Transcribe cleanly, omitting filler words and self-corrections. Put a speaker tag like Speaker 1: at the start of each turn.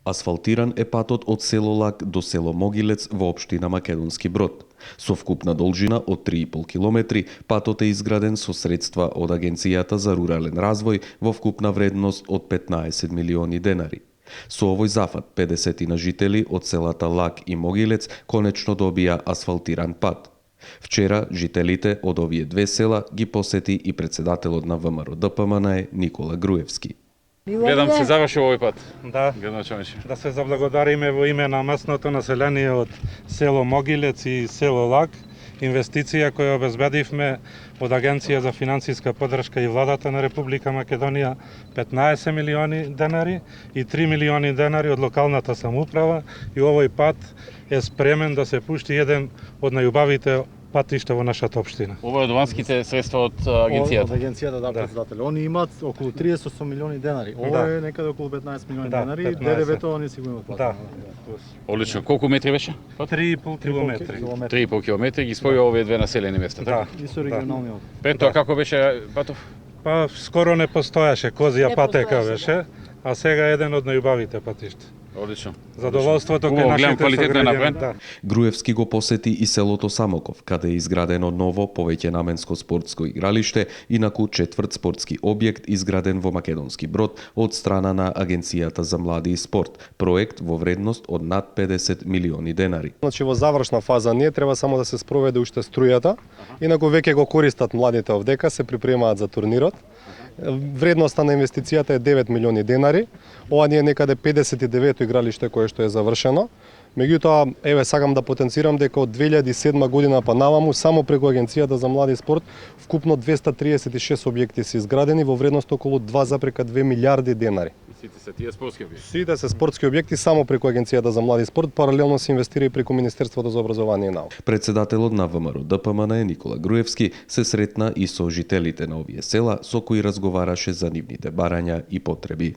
Speaker 1: Асфалтиран е патот од село Лак до село Могилец во општина Македонски Брод. Со вкупна должина од 3,5 километри, патот е изграден со средства од Агенцијата за рурален развој во вкупна вредност од 15 милиони денари. Со овој зафат, 50 на жители од селата Лак и Могилец конечно добија асфалтиран пат. Вчера жителите од овие две села ги посети и председателот на ВМРО ДПМН Никола Груевски.
Speaker 2: Гледам се заврши овој пат.
Speaker 3: Да, да се заблагодариме во име на местното население од село Могилец и село Лак, инвестиција која обезбедивме од Агенција за финансиска поддршка и владата на Република Македонија 15 милиони денари и 3 милиони денари од локалната самоуправа, и овој пат е спремен да се пушти еден од најубавите патишта во нашата општина.
Speaker 2: Ова е од ванските средства од агенцијата.
Speaker 4: Од агенцијата, да, председател. Они имаат околу 30 милиони денари. Ова е некаде околу 15 милиони денари. ДДВ-то они си го имаат платено.
Speaker 2: Одлично. Колку метри беше?
Speaker 3: 3,5 километри.
Speaker 2: 3,5 километри ги спојува овие две населени места.
Speaker 3: Да.
Speaker 4: И со регионалниот.
Speaker 2: Пред тоа како беше патов?
Speaker 3: Па скоро не постоеше, козија патека беше, а сега е еден од најубавите патишта.
Speaker 2: Одлично.
Speaker 3: Задоволството кај
Speaker 2: Убаво, гледам
Speaker 3: нашите
Speaker 2: квалитетно е
Speaker 3: сограѓани.
Speaker 2: направен.
Speaker 3: Да.
Speaker 1: Груевски го посети и селото Самоков, каде е изградено ново повеќе наменско спортско игралиште, инаку четврт спортски објект изграден во Македонски Брод од страна на Агенцијата за млади и спорт, проект во вредност од над 50 милиони денари.
Speaker 5: Значи во завршна фаза не треба само да се спроведе уште струјата, инаку веќе го користат младите овдека, се припремаат за турнирот. Вредноста на инвестицијата е 9 милиони денари. Ова ни е некаде 59-то игралиште кое што е завршено. Меѓутоа, еве сакам да потенцирам дека од 2007 година па наваму само преку Агенцијата за млади и спорт вкупно 236 објекти се изградени во вредност околу 2,2 милиарди денари.
Speaker 2: Сите се тие спортски објекти.
Speaker 5: Сите се спортски објекти само преку Агенцијата за млади и спорт, паралелно се инвестира и преку Министерството за образование и наука.
Speaker 1: Председателот на ВМРО ДПМН Никола Груевски се сретна и со жителите на овие села со кои разговараше за нивните барања и потреби.